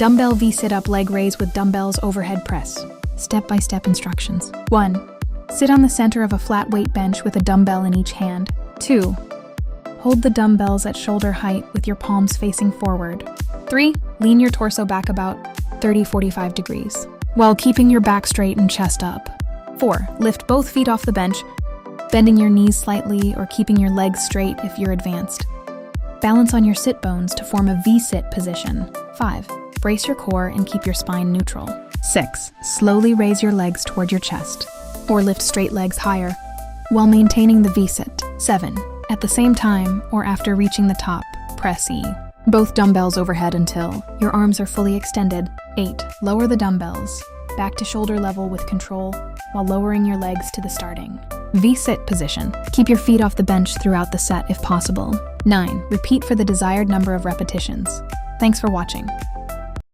Dumbbell V sit-up leg raise with dumbbells overhead press. Step-by-step instructions. 1. Sit on the center of a flat weight bench with a dumbbell in each hand. 2. Hold the dumbbells at shoulder height with your palms facing forward. 3. Lean your torso back about 30-45 degrees, while keeping your back straight and chest up. 4. Lift both feet off the bench, bending your knees slightly or keeping your legs straight if you're advanced. Balance on your sit bones to form a V-sit position. 5. Brace your core and keep your spine neutral. 6. Slowly raise your legs toward your chest, or lift straight legs higher, while maintaining the V-sit. 7. At the same time, or after reaching the top, press E. Both dumbbells overhead until your arms are fully extended. 8. Lower the dumbbells back to shoulder level with control while lowering your legs to the starting V-sit position. Keep your feet off the bench throughout the set if possible. 9. Repeat for the desired number of repetitions. Thanks for watching.